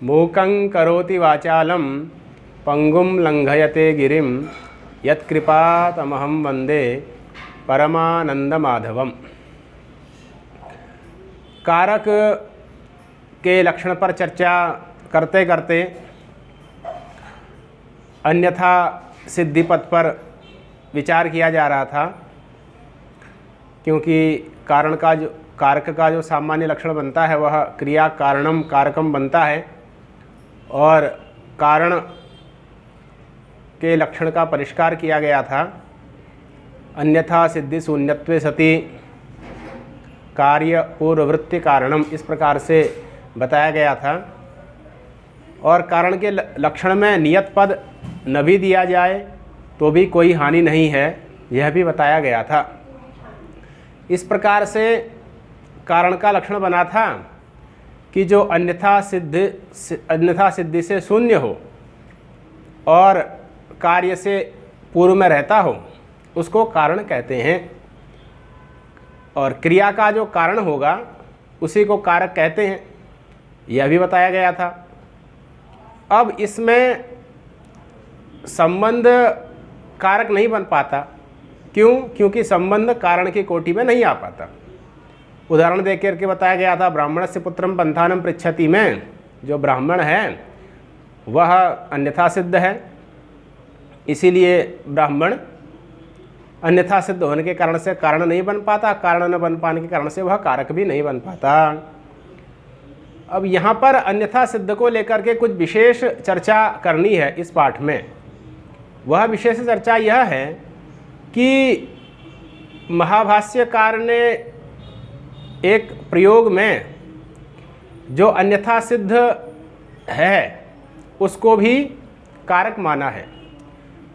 मूकं करोति वाचालं पंगुं लंघयते गिरिं यत्कृपातमहं वंदे परमानंदमाधवम। कारक के लक्षण पर चर्चा करते करते अन्यथा सिद्धि पद पर विचार किया जा रहा था, क्योंकि कारक का जो सामान्य लक्षण बनता है वह क्रिया कारणम कारकम बनता है, और कारण के लक्षण का परिष्कार किया गया था। अन्यथा सिद्धि शून्यत्वे सति कार्य पूर्ववृत्ति कारणम, इस प्रकार से बताया गया था। और कारण के लक्षण में नियत पद न भी दिया जाए तो भी कोई हानि नहीं है, यह भी बताया गया था। इस प्रकार से कारण का लक्षण बना था कि जो अन्यथा सिद्धि से शून्य हो और कार्य से पूर्व में रहता हो उसको कारण कहते हैं, और क्रिया का जो कारण होगा उसी को कारक कहते हैं, यह भी बताया गया था। अब इसमें संबंध कारक नहीं बन पाता। क्यों? क्योंकि संबंध कारण की कोटि में नहीं आ पाता। उदाहरण दे करके बताया गया था, ब्राह्मण से पुत्रम पंथानम पृच्छति में जो ब्राह्मण है वह अन्यथा सिद्ध है, इसीलिए ब्राह्मण अन्यथा सिद्ध होने के कारण से कारण नहीं बन पाता, कारण न बन पाने के कारण से वह कारक भी नहीं बन पाता। अब यहाँ पर अन्यथा सिद्ध को लेकर के कुछ विशेष चर्चा करनी है इस पाठ में। वह विशेष चर्चा यह है कि महाभाष्यकार ने एक प्रयोग में जो अन्यथा सिद्ध है उसको भी कारक माना है।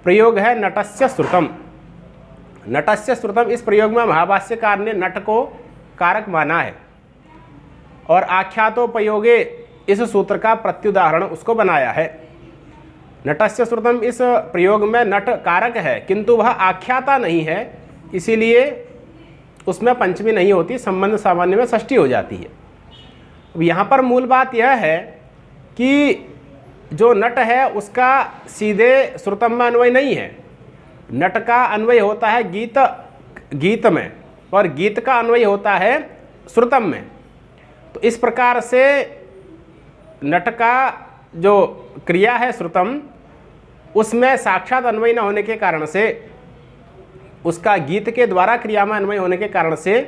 प्रयोग है नटस्य श्रुतम। नटस्य श्रुतम, इस प्रयोग में महाभाष्यकार ने नट को कारक माना है, और आख्यातोपयोगे इस सूत्र का प्रत्युदाहरण उसको बनाया है। नटस्य श्रुतम, इस प्रयोग में नट कारक है किंतु वह आख्याता नहीं है, इसीलिए उसमें पंचमी नहीं होती, संबंध सामान्य में षष्ठी हो जाती है। अब यहाँ पर मूल बात यह है कि जो नट है उसका सीधे श्रुतम में अन्वय नहीं है। नट का अन्वय होता है गीत में, और गीत का अन्वय होता है श्रुतम में। तो इस प्रकार से नट का जो क्रिया है श्रुतम, उसमें साक्षात अन्वय न होने के कारण से, उसका गीत के द्वारा क्रिया में अन्वय होने के कारण से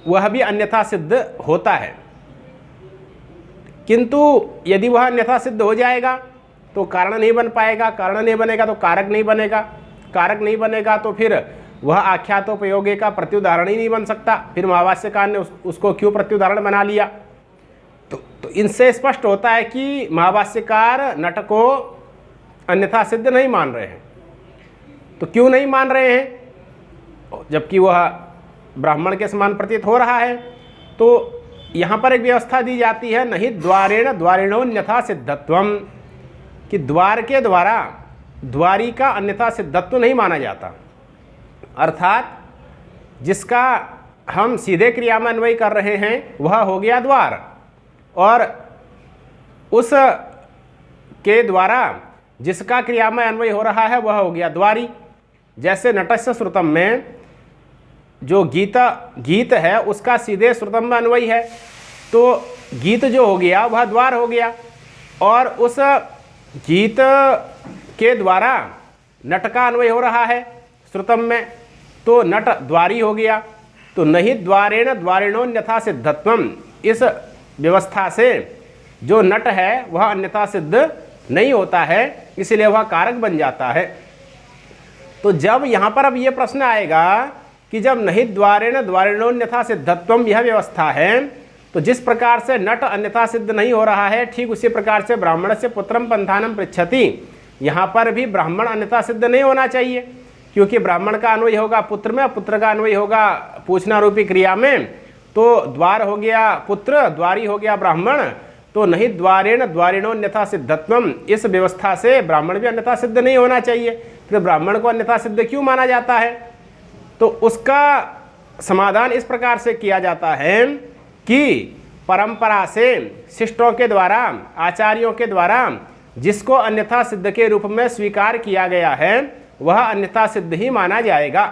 वह भी अन्यथा सिद्ध होता है। किंतु यदि वह अन्यथा सिद्ध हो जाएगा तो कारण नहीं बन पाएगा, कारण नहीं बनेगा तो कारक नहीं बनेगा, कारक नहीं बनेगा तो फिर वह आख्यातोपयोगे का प्रत्युदाहरण ही नहीं बन सकता। फिर महाभाष्यकार ने उसको क्यों प्रत्युदाहरण बना लिया? तो इनसे स्पष्ट होता है कि महाभाष्यकार नट को अन्यथा सिद्ध नहीं मान रहे हैं। तो क्यों नहीं मान रहे हैं जबकि वह ब्राह्मण के समान प्रतीत हो रहा है? तो यहाँ पर एक व्यवस्था दी जाती है, नहीं द्वारेण द्वारिणोन्यथा सिद्धत्वम, कि द्वार के द्वारा द्वारी का अन्यथा सिद्धत्व नहीं माना जाता। अर्थात जिसका हम सीधे क्रिया में अन्वय कर रहे हैं वह हो गया द्वार, और उस के द्वारा जिसका क्रिया में अन्वय हो रहा है वह हो गया द्वारी। जैसे नटस्य श्रुतम में जो गीत है उसका सीधे श्रुतम में अन्वय है, तो गीत जो हो गया वह द्वार हो गया, और उस गीत के द्वारा नट का अन्वय हो रहा है श्रुतम में, तो नट द्वारी हो गया। तो नहीं द्वारेण द्वारिणोन्यथा सिद्धत्वम, इस व्यवस्था से जो नट है वह अन्यथा सिद्ध नहीं होता है, इसलिए वह कारक बन जाता है। तो जब यहाँ पर अब ये प्रश्न आएगा कि जब नहीं द्वारेण द्वारिणोन्यथा सिद्धत्वम यह व्यवस्था है, तो जिस प्रकार से नट अन्यथा सिद्ध नहीं हो रहा है, ठीक उसी प्रकार से ब्राह्मण से पुत्रम पंथानम पृच्छति, यहाँ पर भी ब्राह्मण अन्यथा सिद्ध नहीं होना चाहिए, क्योंकि ब्राह्मण का अन्वय होगा पुत्र में, पुत्र का अन्वय होगा पूछना रूपी क्रिया में। तो द्वार हो गया पुत्र, द्वारी हो गया ब्राह्मण, तो नहीं द्वारेण द्वारिणोन्यथा सिद्धत्वम, इस व्यवस्था से ब्राह्मण भी अन्यथा सिद्ध नहीं होना चाहिए। फिर ब्राह्मण को अन्यथा सिद्ध क्यों माना जाता है? तो उसका समाधान इस प्रकार से किया जाता है कि परंपरा से शिष्टों के द्वारा, आचार्यों के द्वारा जिसको अन्यथा सिद्ध के रूप में स्वीकार किया गया है वह अन्यथा सिद्ध ही माना जाएगा।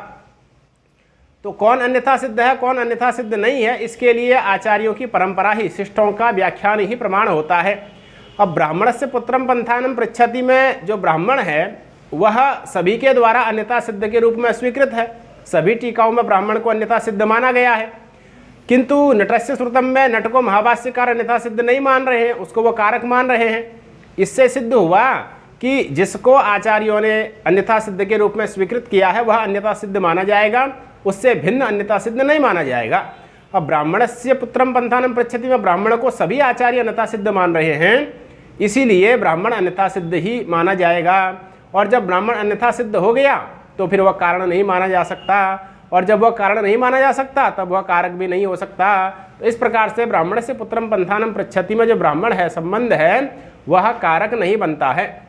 तो कौन अन्यथा सिद्ध है, कौन अन्यथा सिद्ध नहीं है, इसके लिए आचार्यों की परंपरा ही, शिष्टों का व्याख्यान ही प्रमाण होता है। अब ब्राह्मणस्य पुत्रम पंथानम पृच्छति में जो ब्राह्मण है वह सभी के द्वारा अन्यथा सिद्ध के रूप में स्वीकृत है। सभी टीकाओं में ब्राह्मण को अन्यथा सिद्ध माना गया है, किंतु नटस्य श्रुतम में नट को महाभाष्यकार अन्यथा सिद्ध नहीं मान रहे हैं, उसको वो कारक मान रहे हैं। इससे सिद्ध हुआ कि जिसको आचार्यों ने अन्यथा सिद्ध के रूप में स्वीकृत किया है वह अन्यथा सिद्ध माना जाएगा, उससे भिन्न अन्यथा सिद्ध नहीं माना जाएगा। अब ब्राह्मणस्य पुत्रम पंथानम पृच्छति में ब्राह्मण को सभी आचार्य अन्यथा सिद्ध मान रहे हैं, इसीलिए ब्राह्मण अन्यथा सिद्ध ही माना जाएगा। और जब ब्राह्मण अन्यथा सिद्ध हो गया तो फिर वह कारण नहीं माना जा सकता, और जब वह कारण नहीं माना जा सकता तब वह कारक भी नहीं हो सकता। तो इस प्रकार से ब्राह्मण से पुत्रम पंथानम पृच्छति में जो ब्राह्मण है, संबंध है, वह कारक नहीं बनता है।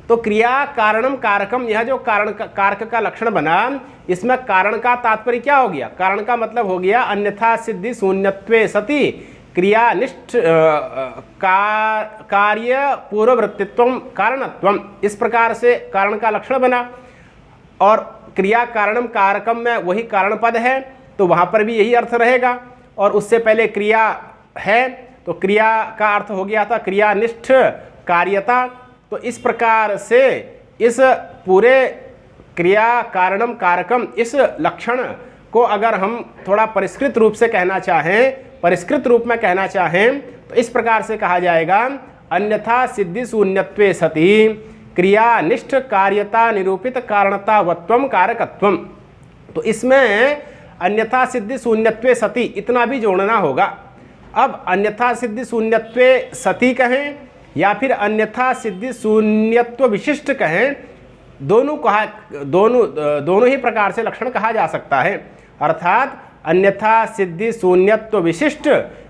तो क्रिया कारणम कारकम, यह जो कारक का लक्षण बना, इसमें कारण का तात्पर्य क्या हो गया? कारण का मतलब हो गया अन्यथा सिद्धि शून्यत्वे सति क्रियानिष्ठ कार्य पूर्ववृत्तित्वम कारणत्वम, इस प्रकार से कारण का लक्षण बना। और क्रिया कारणम कारकम में वही कारण पद है, तो वहाँ पर भी यही अर्थ रहेगा। और उससे पहले क्रिया है तो क्रिया का अर्थ हो गया था क्रियानिष्ठ कार्यता। तो इस प्रकार से इस पूरे क्रिया कारणम कारकम इस लक्षण को अगर हम थोड़ा परिष्कृत रूप से कहना चाहें, परिष्कृत रूप में कहना चाहें, तो इस प्रकार से कहा जाएगा अन्यथा सिद्धि शून्यत्वे सति क्रियानिष्ठ कार्यता निरूपित कारणतावत्वम कारकत्वम। तो इसमें अन्यथा सिद्धि शून्यत्वे सति इतना भी जोड़ना होगा। अब अन्यथा सिद्धि शून्यत्वे सति कहें या फिर अन्यथा सिद्धि शून्यत्व विशिष्ट कहें, दोनों ही प्रकार से लक्षण कहा जा सकता है। अर्थात अन्यथा सिद्धि शून्यत्व विशिष्ट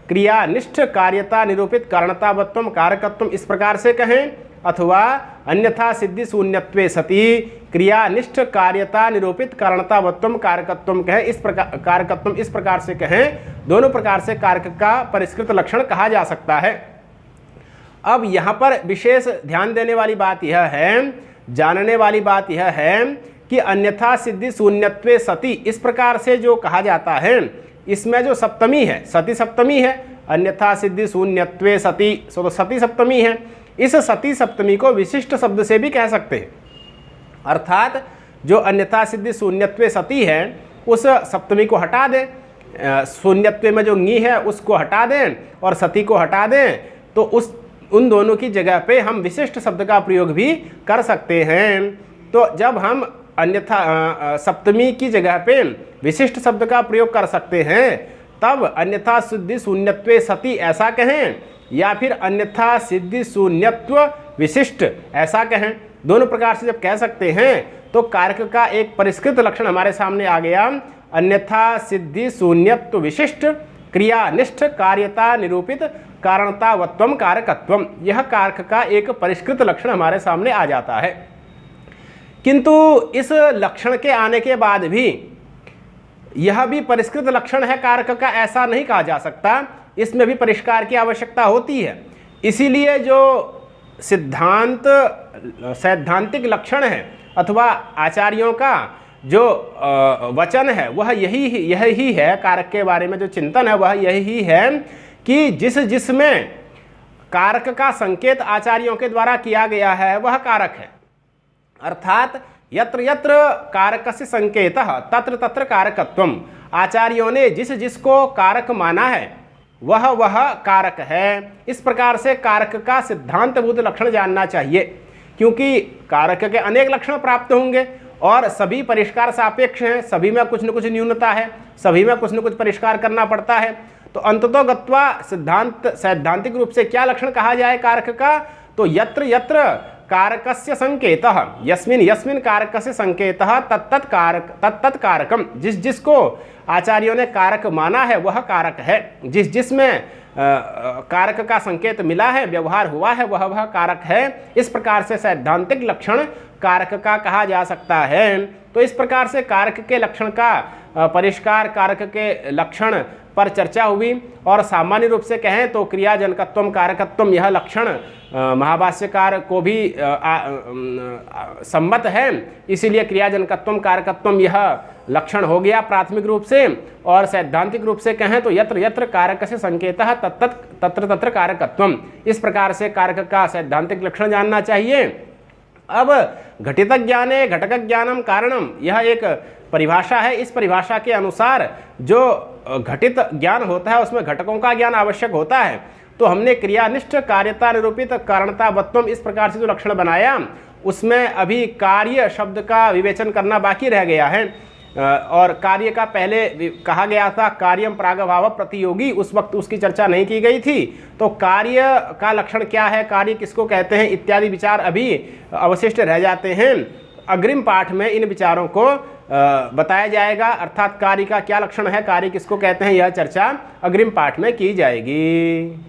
क्रियानिष्ठ कार्यता निरूपित कारणतावत्वम कारकत्वम इस प्रकार से कहें, अथवा अन्यथा सिद्धि शून्यत्वे सति क्रियानिष्ठ कार्यता निरूपित कारणतावत्वम कारकत्वम कहें, इस प्रकार कारकत्वम इस प्रकार से कहें। दोनों प्रकार से कारक का परिष्कृत लक्षण कहा जा सकता है। अब यहाँ पर विशेष ध्यान देने वाली बात यह है, जानने वाली बात यह है कि अन्यथा सिद्धि शून्यत्वे सति इस प्रकार से जो कहा जाता है, इसमें जो सप्तमी है, सती सप्तमी है, अन्यथा सिद्धि शून्यत्वे सति, तो सती सप्तमी है। इस सती सप्तमी को विशिष्ट शब्द से भी कह सकते हैं। अर्थात जो अन्यथा सिद्धि शून्यत्वे सति है उस सप्तमी को हटा दें, शून्यत्वे में जो ङी है उसको हटा दें और सती को हटा दें, तो उन दोनों की जगह पे हम विशिष्ट शब्द का प्रयोग भी कर सकते हैं। तो जब हम अन्यथा सप्तमी की जगह पे विशिष्ट शब्द का प्रयोग कर सकते हैं, तब अन्यथा सिद्धि शून्यत्वे सति ऐसा कहें या फिर अन्यथा सिद्धि शून्यत्व विशिष्ट ऐसा कहें। दोनों प्रकार से जब कह सकते हैं तो कारक का एक परिष्कृत लक्षण हमारे सामने आ गया, अन्यथा सिद्धि शून्यत्व विशिष्ट क्रियानिष्ठ कार्यता निरूपित कारणतावत्वम कारकत्वम। यह कारक का एक परिष्कृत लक्षण हमारे सामने आ जाता है। किंतु इस लक्षण के आने के बाद भी यह भी परिष्कृत लक्षण है कारक का, ऐसा नहीं कहा जा सकता, इसमें भी परिष्कार की आवश्यकता होती है। इसीलिए जो सैद्धांतिक लक्षण है अथवा आचार्यों का जो वचन है वह यही है, कारक के बारे में जो चिंतन है वह यही है कि जिसमें कारक का संकेत आचार्यों के द्वारा किया गया है वह कारक है। अर्थात यत्र यत्र कारकस्य संकेतः तत्र तत्र कारकत्वम, आचार्यों ने जिसको कारक माना है वह कारक है। इस प्रकार से कारक का सिद्धांतभूत लक्षण जानना चाहिए, क्योंकि कारक के अनेक लक्षण प्राप्त होंगे और सभी परिष्कार सापेक्ष हैं, सभी में कुछ न कुछ न्यूनता है, सभी में कुछ न कुछ परिष्कार करना पड़ता है। तो अंततो गत्वा सैद्धांतिक रूप से क्या लक्षण कहा जाए कारक का, तो यत्र यत्र कारकस्य संकेतः, यस्मिन यस्मिन कारकस्य संकेतः तत्तत् कारकम, जिसको आचार्यों ने कारक माना है वह कारक है। जिसमें कारक का संकेत मिला है, व्यवहार हुआ है, वह कारक है। इस प्रकार से सैद्धांतिक लक्षण कारक का कहा जा सकता है। तो इस प्रकार से कारक के लक्षण का परिष्कार, कारक के लक्षण पर चर्चा हुई। और सामान्य रूप से कहें तो क्रियाजनकत्वम कारकत्वम यह लक्षण महाभाष्यकार को भी सम्मत है, इसीलिए क्रियाजनकत्वम कारकत्वम यह लक्षण हो गया प्राथमिक रूप से। और सैद्धांतिक रूप से कहें तो यत्र यत्र कारक से संकेतः तत्र तत्र कारकत्वम, इस प्रकार से कारक का सैद्धांतिक लक्षण जानना चाहिए। अब घटित ज्ञाने घटक ज्ञानम कारणम, यह एक परिभाषा है। इस परिभाषा के अनुसार जो घटित ज्ञान होता है उसमें घटकों का ज्ञान आवश्यक होता है। तो हमने क्रियानिष्ठ कार्यता निरूपित कारणतावत्वम इस प्रकार से जो लक्षण बनाया उसमें अभी कार्य शब्द का विवेचन करना बाकी रह गया है। और कार्य का पहले कहा गया था कार्यम प्रागभाव प्रतियोगी, उस वक्त उसकी चर्चा नहीं की गई थी। तो कार्य का लक्षण क्या है, कार्य किसको कहते हैं इत्यादि विचार अभी अवशिष्ट रह जाते हैं। अग्रिम पाठ में इन विचारों को बताया जाएगा, अर्थात कार्य का क्या लक्षण है, कार्य किसको कहते हैं, यह चर्चा अग्रिम पाठ में की जाएगी।